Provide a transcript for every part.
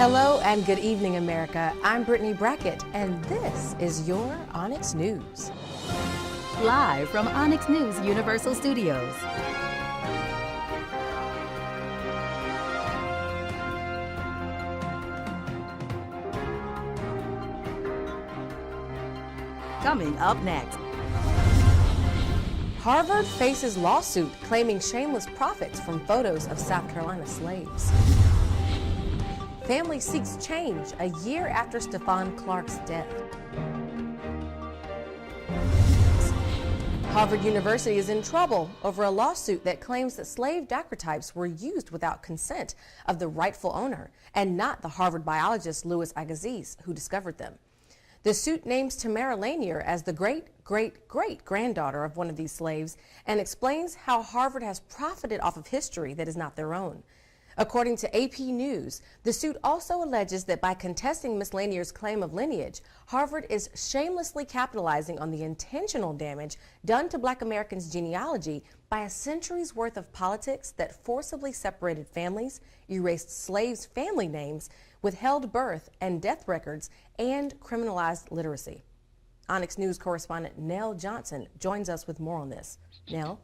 Hello and good evening, America. I'm Brittany Brackett, and this is your Onyx News. Live from Onyx News Universal Studios. Coming up next. Harvard faces lawsuit claiming shameless profits from photos of South Carolina slaves. Family seeks change a year after Stephon Clark's death. Harvard University is in trouble over a lawsuit that claims that slave daguerreotypes were used without consent of the rightful owner and not the Harvard biologist Louis Agassiz who discovered them. The suit names Tamara Lanier as the great-great-great-granddaughter of one of these slaves and explains how Harvard has profited off of history that is not their own. According to AP News, the suit also alleges that by contesting Miss Lanier's claim of lineage, Harvard is shamelessly capitalizing on the intentional damage done to Black Americans' genealogy by a century's worth of politics that forcibly separated families, erased slaves' family names, withheld birth and death records, and criminalized literacy. Onyx News correspondent Nell Johnson joins us with more on this. Nell?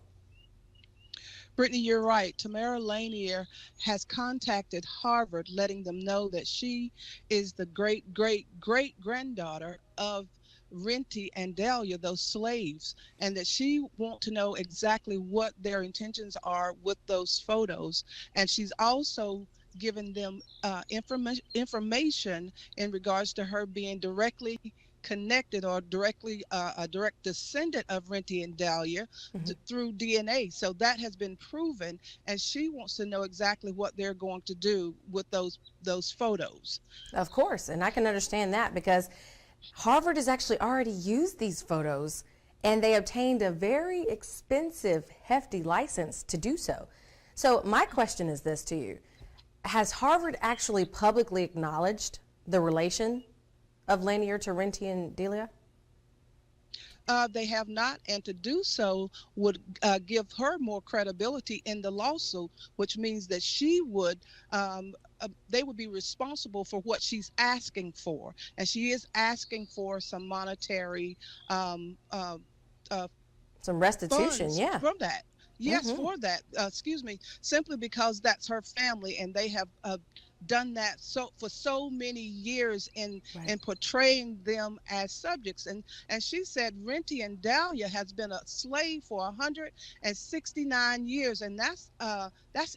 Brittany, you're right. Tamara Lanier has contacted Harvard, letting them know that she is the great-great-great-granddaughter of Renty and Dahlia, those slaves, and that she wants to know exactly what their intentions are with those photos. And she's also given them information in regards to her being directly connected or directly a direct descendant of Renty and Dahlia through DNA. So that has been proven, and she wants to know exactly what they're going to do with those photos. Of course, and I can understand that because Harvard has actually already used these photos and they obtained a very expensive, hefty license to do so. So my question is this to you. Has Harvard actually publicly acknowledged the relation of Lanier to Renty and Dahlia? They have not, and to do so would give her more credibility in the lawsuit, which means that she would, they would be responsible for what she's asking for, and she is asking for some monetary, some restitution, yeah, from that. Yes, for that. Excuse me, simply because that's her family, and they have done that for so many years in portraying them as subjects. And she said Renty and Dahlia has been a slave for 169 years, and that's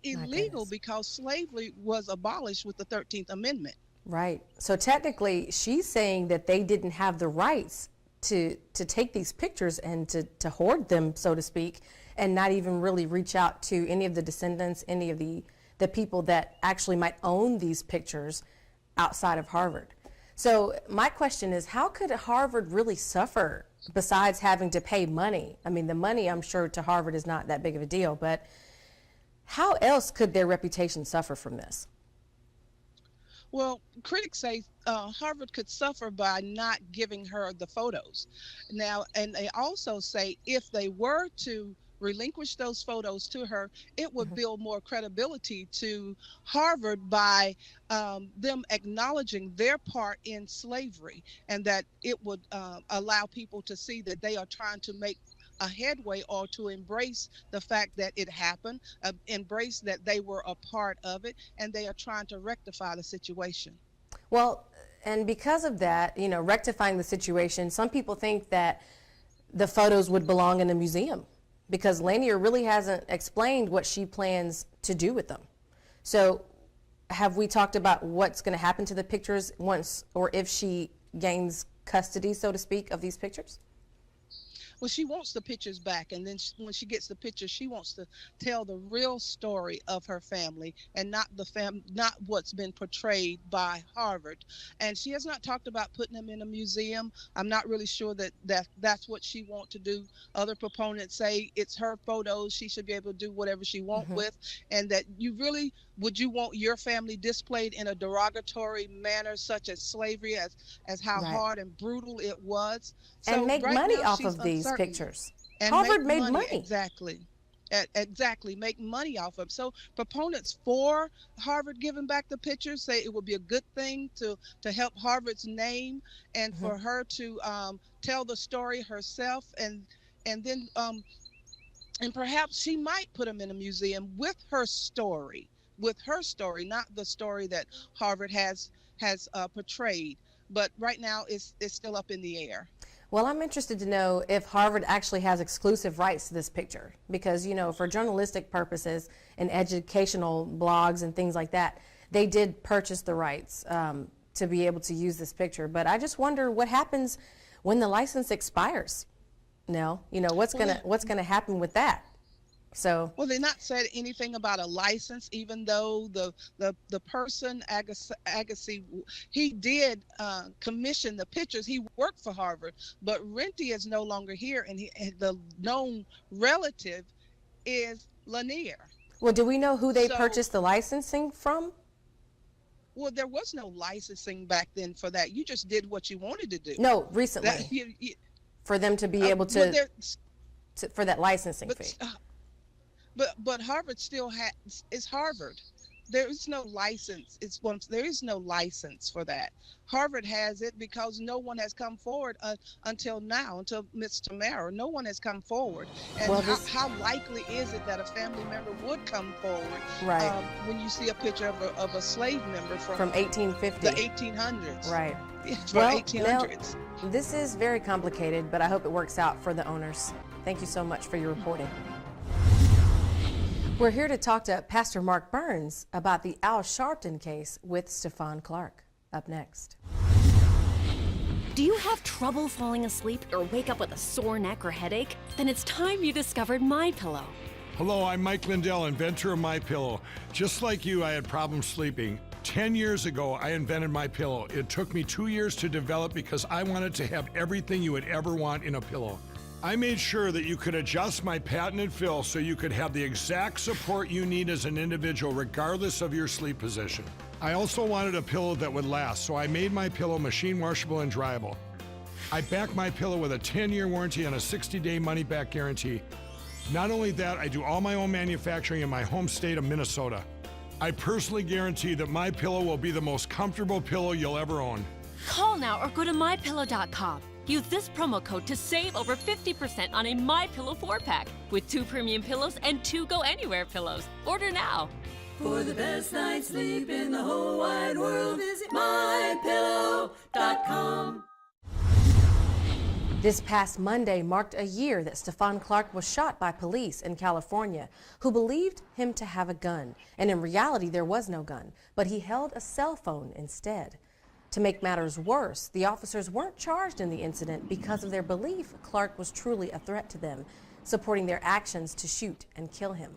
illegal because slavery was abolished with the 13th Amendment. Right. So technically, she's saying that they didn't have the rights to take these pictures and to hoard them, so to speak, and not even really reach out to any of the descendants, any of the people that actually might own these pictures outside of Harvard. So my question is, how could Harvard really suffer besides having to pay money? I mean, the money, I'm sure, to Harvard is not that big of a deal, but how else could their reputation suffer from this? Well, critics say Harvard could suffer by not giving her the photos. Now, and they also say if they were to relinquish those photos to her, it would build more credibility to Harvard by them acknowledging their part in slavery, and that it would allow people to see that they are trying to make a headway or to embrace the fact that it happened, embrace that they were a part of it, and they are trying to rectify the situation. Well, and because of that, you know, rectifying the situation, some people think that the photos would belong in a museum, because Lanier really hasn't explained what she plans to do with them. So have we talked about what's going to happen to the pictures once, or if she gains custody, so to speak, of these pictures? Well, she wants the pictures back, and then when she gets the pictures, she wants to tell the real story of her family and not not what's been portrayed by Harvard. And she has not talked about putting them in a museum. I'm not really sure that's what she wants to do. Other proponents say it's her photos; she should be able to do whatever she wants with, and that would you want your family displayed in a derogatory manner, such as slavery, as how hard and brutal it was? And make money off of these pictures. And Harvard made money. Exactly. exactly, make money off of. So proponents for Harvard giving back the pictures say it would be a good thing to help Harvard's name, and Hmm. for her to tell the story herself, and then and perhaps she might put them in a museum with her story, not the story that Harvard has portrayed. But right now it's still up in the air. Well, I'm interested to know if Harvard actually has exclusive rights to this picture because, for journalistic purposes and educational blogs and things like that, they did purchase the rights to be able to use this picture. But I just wonder what happens when the license expires. Nell, what's Well, gonna happen with that? So, Well, they not said anything about a license, even though the person Agassi, he did commission the pictures. He worked for Harvard, but Renty is no longer here, and the known relative is Lanier. well, do we know who they So, purchased the licensing from? well, there was no licensing back then for that. You just did what you wanted to do. No, That recently, you for them to be able well, for that licensing fee. but but Harvard still has is Harvard. There is no license. There is no license for that. Harvard has it because no one has come forward until now, until Ms. Tamara. No one has come forward. And Well, how likely is it that a family member would come forward right, when you see a picture of a slave member from the 1850. 1800s? Right. It's Well, from 1800s. This is very complicated, but I hope it works out for the owners. Thank you so much for your reporting. We're here to talk to Pastor Mark Burns about the Al Sharpton case with Stephon Clark. Up next. Do you have trouble falling asleep or wake up with a sore neck or headache? Then it's time you discovered MyPillow. Hello, I'm Mike Lindell, inventor of MyPillow. Just like you, I had problems sleeping. 10 years ago, I invented MyPillow. It took me 2 years to develop because I wanted to have everything you would ever want in a pillow. I made sure that you could adjust my patented fill so you could have the exact support you need as an individual regardless of your sleep position. I also wanted a pillow that would last, so I made my pillow machine washable and dryable. I back my pillow with a 10-year warranty and a 60-day money-back guarantee. Not only that, I do all my own manufacturing in my home state of Minnesota. I personally guarantee that my pillow will be the most comfortable pillow you'll ever own. Call now or go to mypillow.com. Use this promo code to save over 50% on a MyPillow 4-pack with 2 premium pillows and 2 Go Anywhere pillows. Order now. For the best night's sleep in the whole wide world, visit mypillow.com. This past Monday marked a year that Stephon Clark was shot by police in California who believed him to have a gun. And in reality, there was no gun, but he held a cell phone instead. To make matters worse, the officers weren't charged in the incident because of their belief Clark was truly a threat to them, supporting their actions to shoot and kill him.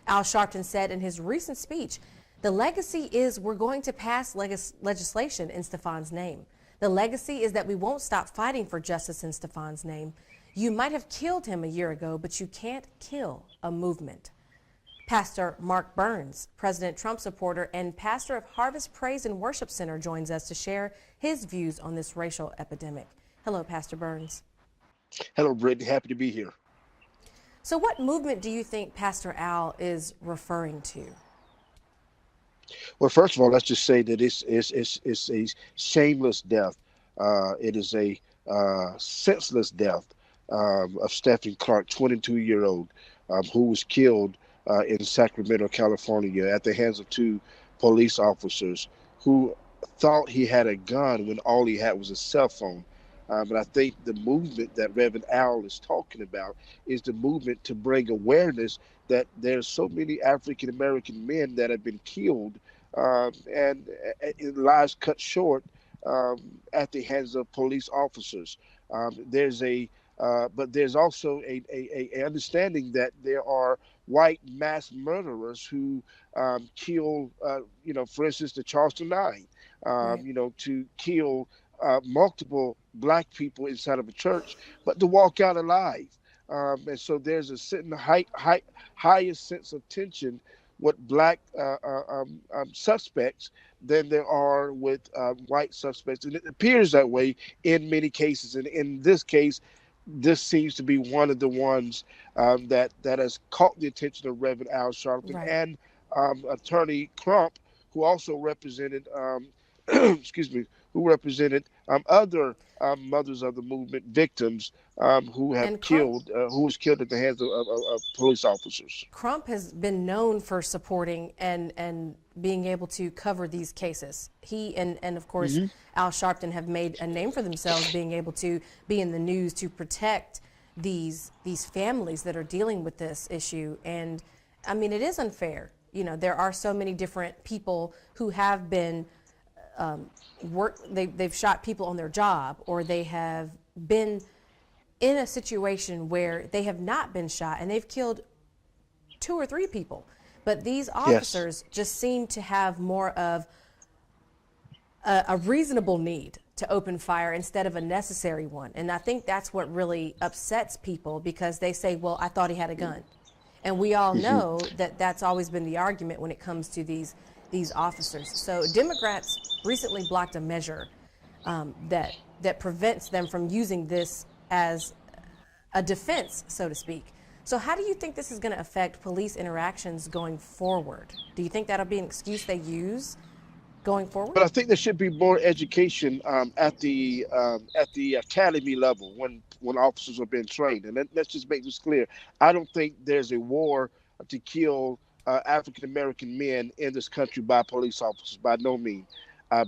Al Sharpton said in his recent speech, "The legacy is we're going to pass legislation in Stephon's name. The legacy is that we won't stop fighting for justice in Stephon's name. You might have killed him a year ago, but you can't kill a movement." Pastor Mark Burns, President Trump supporter and pastor of Harvest Praise and Worship Center, joins us to share his views on this racial epidemic. Hello, Pastor Burns. Hello, Brittany. Happy to be here. So what movement do you think Pastor Al is referring to? Well, first of all, let's just say that it's a shameless death. It is a senseless death of Stephon Clark, 22-year-old, who was killed in Sacramento, California, at the hands of 2 police officers who thought he had a gun when all he had was a cell phone. And I think the movement that Reverend Al is talking about is the movement to bring awareness that there's so many African American men that have been killed and lives cut short at the hands of police officers. But there's also a understanding that there are white mass murderers who kill, for instance, the Charleston Nine, Right. to kill multiple black people inside of a church, but to walk out alive. And so there's a certain highest sense of tension with black suspects than there are with white suspects. And it appears that way in many cases. And in this case, this seems to be one of the ones that has caught the attention of Reverend Al Sharpton Right. and Attorney Crump, who also represented, excuse me, who represented other mothers of the movement victims And Crump who was killed at the hands of police officers. Crump has been known for supporting and being able to cover these cases. He and of course Al Sharpton have made a name for themselves being able to be in the news to protect these families that are dealing with this issue. And I mean, it is unfair. You know, there are so many different people who have been they've shot people on their job, or they have been in a situation where they have not been shot and they've killed 2 or 3 people. But these officers just seem to have more of a reasonable need to open fire instead of a necessary one. And I think that's what really upsets people, because they say, well, I thought he had a gun. And we all know that that's always been the argument when it comes to these officers. So Democrats recently blocked a measure that prevents them from using this as a defense, so to speak. So how do you think this is going to affect police interactions going forward? Do you think that'll be an excuse they use going forward? But I think there should be more education at the academy level when officers are being trained. And let's just make this clear: I don't think there's a war to kill African American men in this country by police officers, by no means.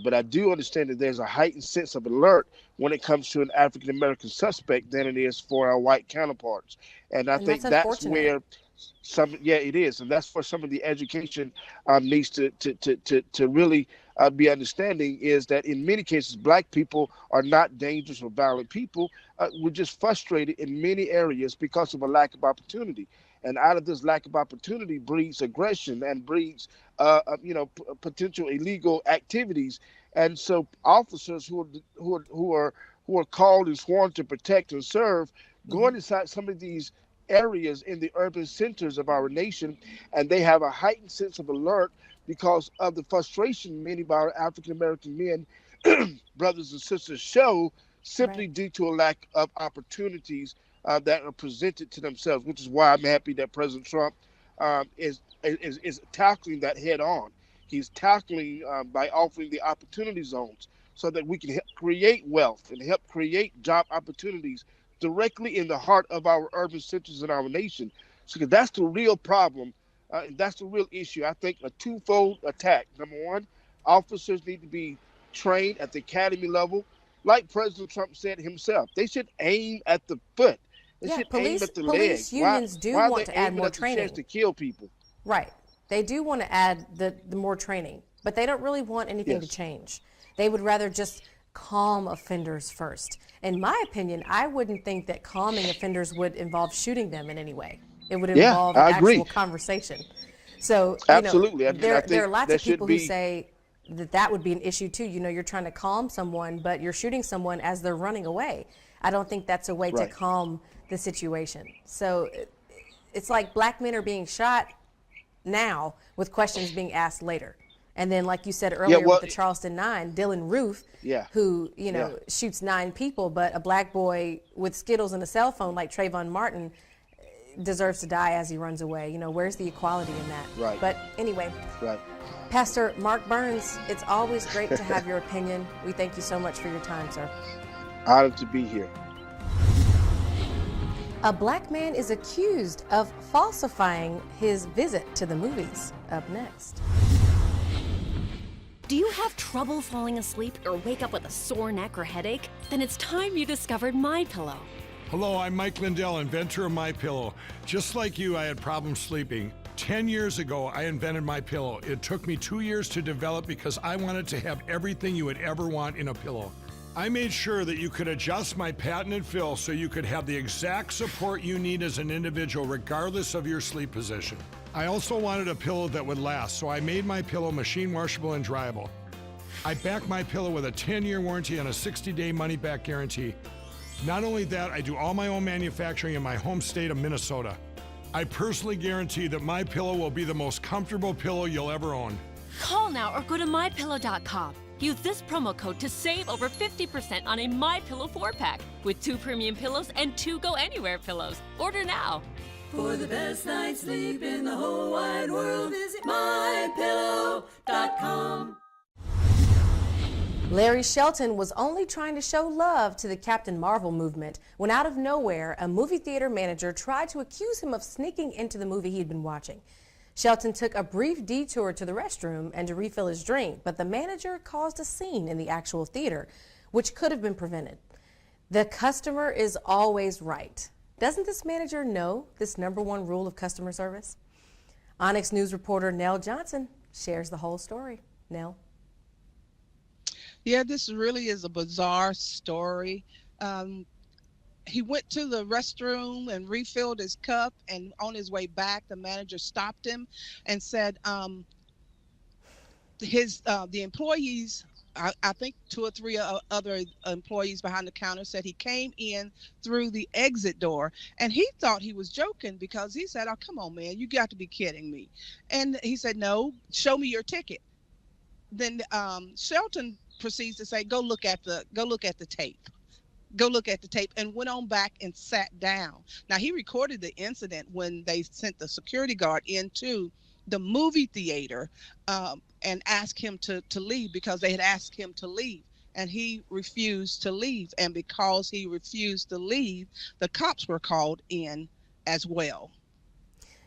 But I do understand that there's a heightened sense of alert when it comes to an African American suspect than it is for our white counterparts. And I think that's where it is, and that's where some of the education needs to really be understanding, is that in many cases Black people are not dangerous or violent people. We're just frustrated in many areas because of a lack of opportunity. And out of this lack of opportunity breeds aggression and breeds, potential illegal activities. And so officers who are called and sworn to protect and serve, going inside some of these areas in the urban centers of our nation, and they have a heightened sense of alert because of the frustration many of our African American men, brothers and sisters, show simply due to a lack of opportunities that are presented to themselves, which is why I'm happy that President Trump is tackling that head on. He's tackling by offering the opportunity zones so that we can help create wealth and help create job opportunities directly in the heart of our urban centers in our nation. So that's the real problem. That's the real issue. I think a twofold attack. Number one, officers need to be trained at the academy level. Like President Trump said himself, they should aim at the foot. They should aim at the legs. Police unions do want to add more training. To kill people. Right. They do want to add the more training, but they don't really want anything to change. They would rather just calm offenders first. In my opinion, I wouldn't think that calming offenders would involve shooting them in any way. It would involve an actual conversation. So, absolutely. There are lots of people who say that would be an issue too. You know, you're trying to calm someone, but you're shooting someone as they're running away. I don't think that's a way to calm the situation. So it's like Black men are being shot now with questions being asked later. And then, like you said earlier, with the Charleston 9, Dylan Roof, who, shoots 9 people, but a Black boy with Skittles and a cell phone like Trayvon Martin deserves to die as he runs away. You know, where's the equality in that? Right. But anyway, Pastor Mark Burns, it's always great to have your opinion. We thank you so much for your time, sir. Honored to be here. A Black man is accused of falsifying his visit to the movies. Up next. Do you have trouble falling asleep or wake up with a sore neck or headache? Then it's time you discovered MyPillow. Hello, I'm Mike Lindell, inventor of MyPillow. Just like you, I had problems sleeping. 10 years ago, I invented MyPillow. It took me 2 years to develop because I wanted to have everything you would ever want in a pillow. I made sure that you could adjust my patented fill so you could have the exact support you need as an individual regardless of your sleep position. I also wanted a pillow that would last, so I made MyPillow machine washable and dryable. I back MyPillow with a 10-year warranty and a 60-day money-back guarantee. Not only that, I do all my own manufacturing in my home state of Minnesota. I personally guarantee that MyPillow will be the most comfortable pillow you'll ever own. Call now or go to mypillow.com. Use this promo code to save over 50% on a My Pillow 4-pack with 2 premium pillows and 2 Go Anywhere pillows. Order now. For the best night's sleep in the whole wide world, visit mypillow.com. Larry Shelton was only trying to show love to the Captain Marvel movement when out of nowhere, a movie theater manager tried to accuse him of sneaking into the movie he'd been watching. Shelton took a brief detour to the restroom and to refill his drink, but the manager caused a scene in the actual theater, which could have been prevented. The customer is always right. Doesn't this manager know this #1 rule of customer service? Onyx News reporter Nell Johnson shares the whole story. Nell? Yeah, this really is a bizarre story. He went to the restroom and refilled his cup, and on his way back, the manager stopped him and said the employees, I think 2 or 3 other employees behind the counter, said he came in through the exit door, and he thought he was joking because he said, "Oh, come on, man, you got to be kidding me." And he said, "No, show me your ticket." Then Shelton proceeds to say, go look at the tape. Go look at the tape, and went on back and sat down. Now, he recorded the incident when they sent the security guard into the movie theater and asked him to leave because they had asked him to leave, and he refused to leave. And because he refused to leave, the cops were called in as well.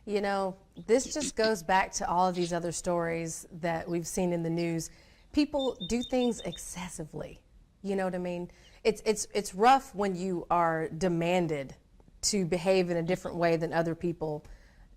You know, this just goes back to all of these other stories that we've seen in the news. People do things excessively. You know what I mean? It's rough when you are demanded to behave in a different way than other people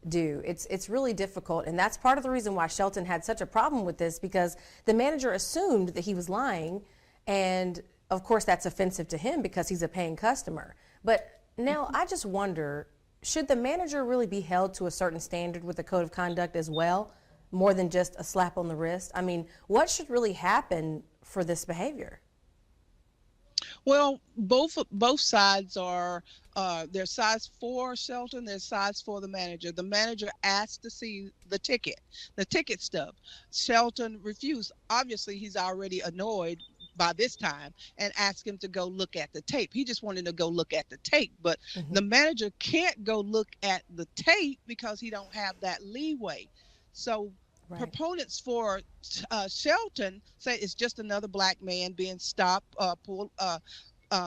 do. It's really difficult, and that's part of the reason why Shelton had such a problem with this, because the manager assumed that he was lying, and of course that's offensive to him because he's a paying customer. But now I just wonder, should the manager really be held to a certain standard with the code of conduct as well, more than just a slap on the wrist? I mean, what should really happen for this behavior? Well, both sides are there's sides for Shelton, there's sides for the manager. The manager asked to see the ticket stub. Shelton refused. Obviously, he's already annoyed by this time and asked him to go look at the tape. He just wanted to go look at the tape, but the manager can't go look at the tape because he don't have that leeway. So proponents for Shelton say it's just another black man being stopped, pulled out of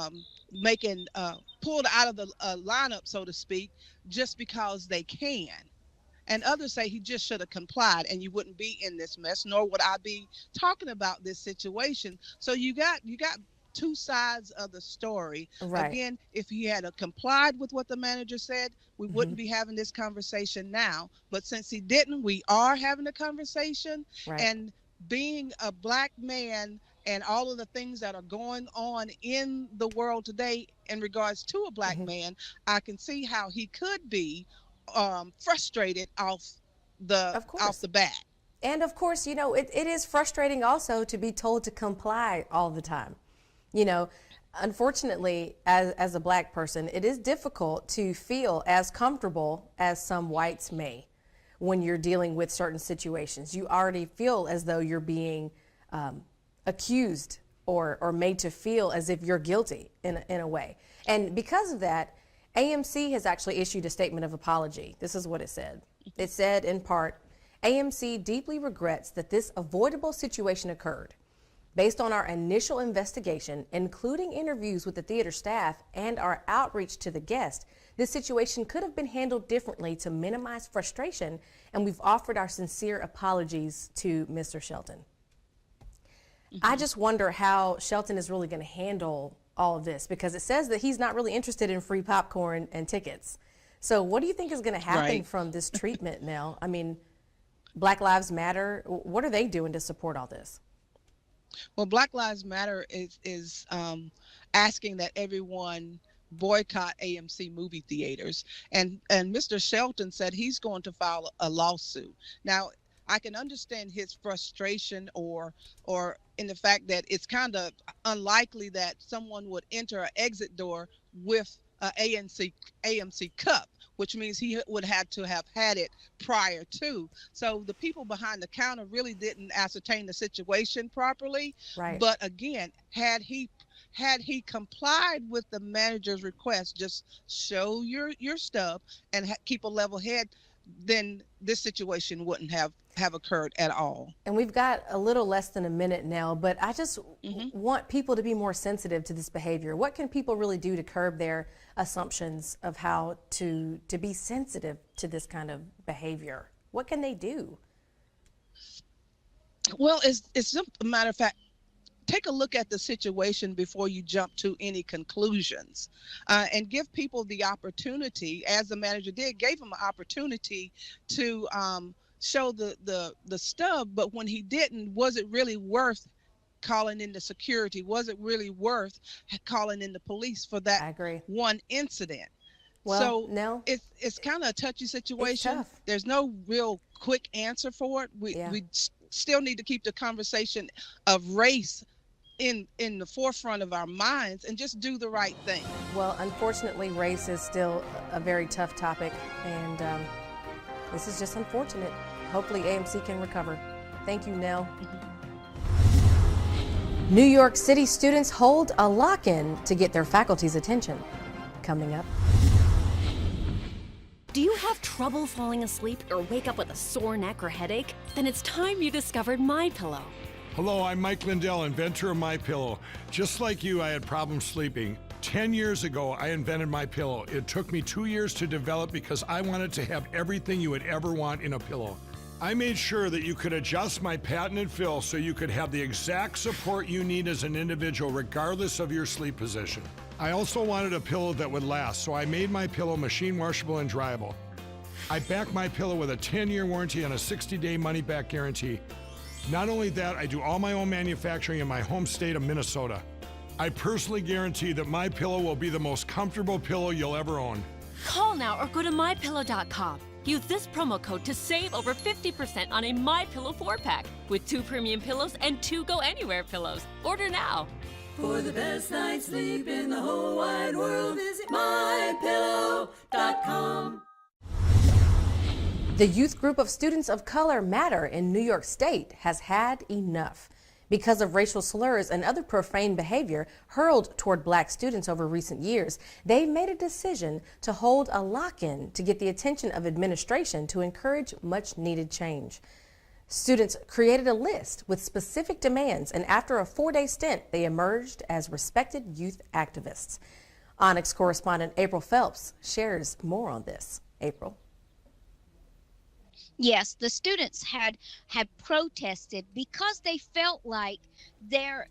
the lineup, so to speak, just because they can. And others say he just should have complied, and you wouldn't be in this mess, nor would I be talking about this situation. So you got 2 sides of the story. Right. Again, if he had complied with what the manager said, we wouldn't be having this conversation now. But since he didn't, we are having a conversation. Right. And being a black man and all of the things that are going on in the world today in regards to a black man, I can see how he could be frustrated off the bat. And of course, you know, it is frustrating also to be told to comply all the time. You know, unfortunately, as a black person, it is difficult to feel as comfortable as some whites may when you're dealing with certain situations. You already feel as though you're being accused or made to feel as if you're guilty in a way. And because of that, AMC has actually issued a statement of apology. This is what it said. It said, in part, AMC deeply regrets that this avoidable situation occurred. Based on our initial investigation, including interviews with the theater staff and our outreach to the guest, this situation could have been handled differently to minimize frustration, and we've offered our sincere apologies to Mr. Shelton. I just wonder how Shelton is really going to handle all of this, because it says that he's not really interested in free popcorn and tickets. So what do you think is going to happen from this treatment now? I mean, Black Lives Matter, what are they doing to support all this? Well, Black Lives Matter is asking that everyone boycott AMC movie theaters. And Mr. Shelton said he's going to file a lawsuit. Now, I can understand his frustration or in the fact that it's kind of unlikely that someone would enter an exit door with an AMC cup, which means he would have to have had it prior to. So the people behind the counter really didn't ascertain the situation properly. Right. But again, had he complied with the manager's request, just show your stuff and keep a level head, then this situation wouldn't have occurred at all. And we've got a little less than a minute now, but I just want people to be more sensitive to this behavior. What can people really do to curb their assumptions of how to be sensitive to this kind of behavior? What can they do? Well, it's a matter of fact, take a look at the situation before you jump to any conclusions, and give people the opportunity, as the manager did, gave them an opportunity to show the stub. But when he didn't, was it really worth calling in the security? Was it really worth calling in the police for I that agree. one incident? Well, So no, it's kind of a touchy situation. tough. There's no real quick answer for it. Yeah. We still need to keep the conversation of race in the forefront of our minds and just do the right thing. Well, unfortunately, race is still a very tough topic, and this is just unfortunate. Hopefully AMC can recover. Thank you, Nell. New York City students hold a lock-in to get their faculty's attention. Coming up. Do you have trouble falling asleep or wake up with a sore neck or headache? Then it's time you discovered MyPillow. Hello, I'm Mike Lindell, inventor of MyPillow. Just like you, I had problems sleeping. 10 years ago, I invented MyPillow. It took me 2 years to develop because I wanted to have everything you would ever want in a pillow. I made sure that you could adjust my patented fill so you could have the exact support you need as an individual, regardless of your sleep position. I also wanted a pillow that would last, so I made MyPillow machine washable and dryable. I back MyPillow with a 10-year warranty and a 60-day money-back guarantee. Not only that, I do all my own manufacturing in my home state of Minnesota. I personally guarantee that MyPillow will be the most comfortable pillow you'll ever own. Call now or go to mypillow.com. Use this promo code to save over 50% on a MyPillow 4-pack with 2 premium pillows and 2 Go Anywhere pillows. Order now. For the best night's sleep in the whole wide world, visit mypillow.com. The youth group of students of color Matter in New York State has had enough. Because of racial slurs and other profane behavior hurled toward black students over recent years, they made a decision to hold a lock-in to get the attention of administration to encourage much needed change. Students created a list with specific demands, and after a 4-day stint, they emerged as respected youth activists. Onyx correspondent April Phelps shares more on this. April. Yes, the students had protested because they felt like their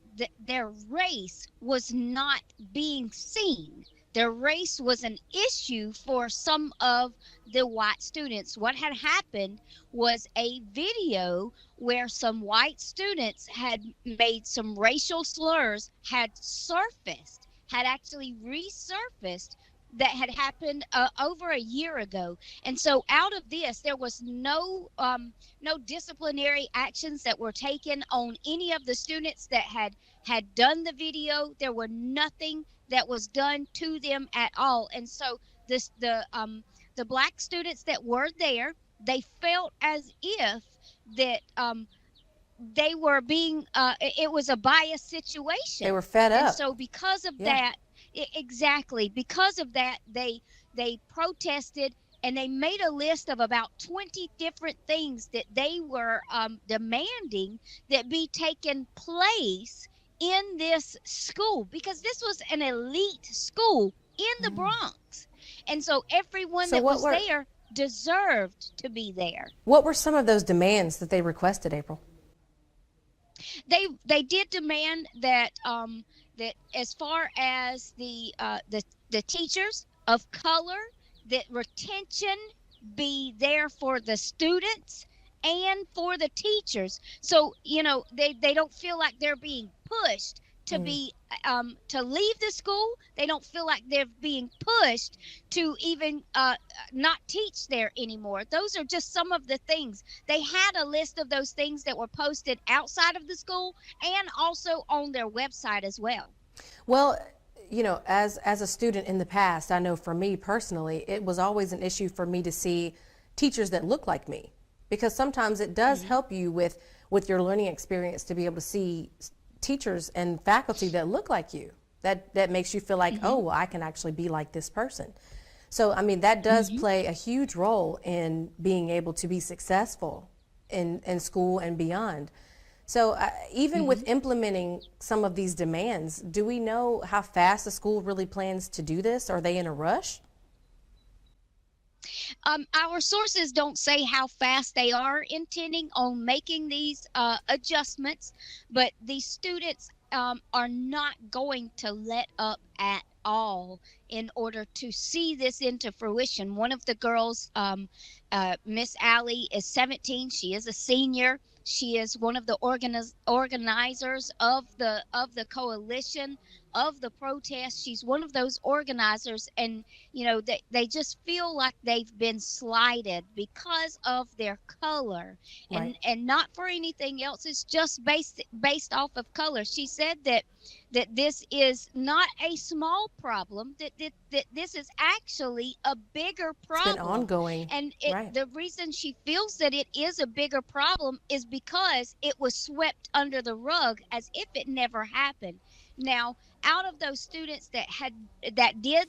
race was not being seen. Their race was an issue for some of the white students. What had happened was a video where some white students had made some racial slurs, had actually resurfaced, that had happened over a year ago. And so out of this, there was no disciplinary actions that were taken on any of the students that had done the video. There were nothing that was done to them at all. And so the black students that were there, they felt as if that they were being it was a biased situation. They were fed up. And so because of that, exactly, because of that, they protested, and they made a list of about 20 different things that they were demanding that be taken place in this school, because this was an elite school in the Bronx. And so everyone that was there deserved to be there. What were some of those demands that they requested, April? They did demand that that as far as the teachers of color, that retention be there for the students and for the teachers. So, you know, they don't feel like they're being pushed to be to leave the school. They don't feel like they're being pushed to even not teach there anymore. Those are just some of the things. They had a list of those things that were posted outside of the school and also on their website as well. Well, you know, as a student in the past, I know for me personally, it was always an issue for me to see teachers that look like me, because sometimes it does help you with your learning experience to be able to see teachers and faculty that look like you. That makes you feel like, oh, well, I can actually be like this person. So, I mean, that does play a huge role in being able to be successful in school and beyond. So even with implementing some of these demands, do we know how fast the school really plans to do this? Are they in a rush? Our sources don't say how fast they are intending on making these adjustments, but these students are not going to let up at all in order to see this into fruition. One of the girls, Miss Allie, is 17. She is a senior. She is one of the organizers of the coalition of the protest. She's one of those organizers, and you know they just feel like they've been slighted because of their color, Right. and not for anything else. It's just based off of color. She said that this is not a small problem, that this is actually a bigger It's problem. been ongoing. And Right. the reason she feels that it is a bigger problem is because it was swept under the rug as if it never happened. Now, out of those students that did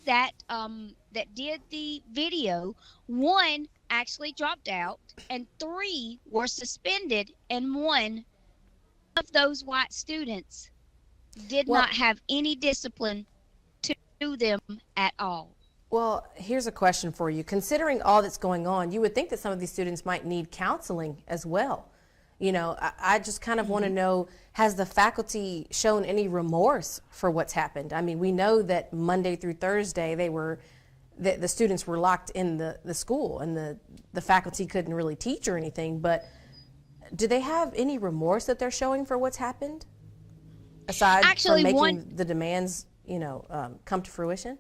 the video, one actually dropped out, and 3 were suspended, and one of those white students did Well- not have any discipline to them at all. Well, here's a question for you. Considering all that's going on, you would think that some of these students might need counseling as well. You know, I just kind of want to know, has the faculty shown any remorse for what's happened? I mean, we know that Monday through Thursday the students were locked in the school, and the faculty couldn't really teach or anything, but do they have any remorse that they're showing for what's happened? Aside Actually, from making the demands, come to fruition?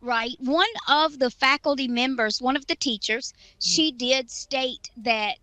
Right. One of the faculty members, one of the teachers, she did state that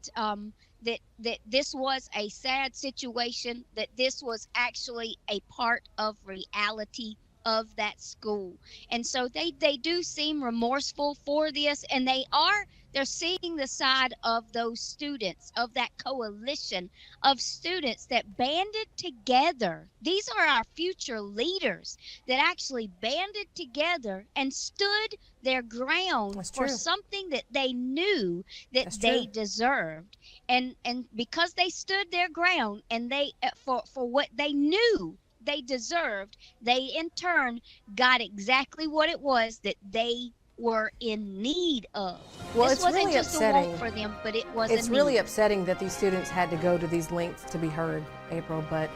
that this was a sad situation, that this was actually a part of reality of that school. And so they do seem remorseful for this, and they're seeing the side of those students, of that coalition of students that banded together. These are our future leaders that actually banded together and stood their ground That's for true. something that they knew that That's they true. deserved. And because they stood their ground, and they for what they knew they deserved, they in turn got exactly what it was that they were in need of. Well, This it's wasn't really just a upsetting. want for them, but it was It's a really need. upsetting that these students had to go to these lengths to be heard, April, but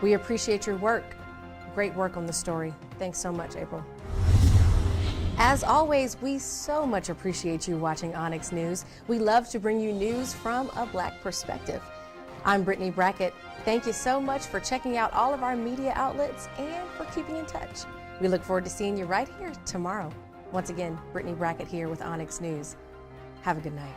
we appreciate your work. Great work on the story. Thanks so much, April. As always, we so much appreciate you watching Onyx News. We love to bring you news from a Black perspective. I'm Brittany Brackett. Thank you so much for checking out all of our media outlets and for keeping in touch. We look forward to seeing you right here tomorrow. Once again, Brittany Brackett here with Onyx News. Have a good night.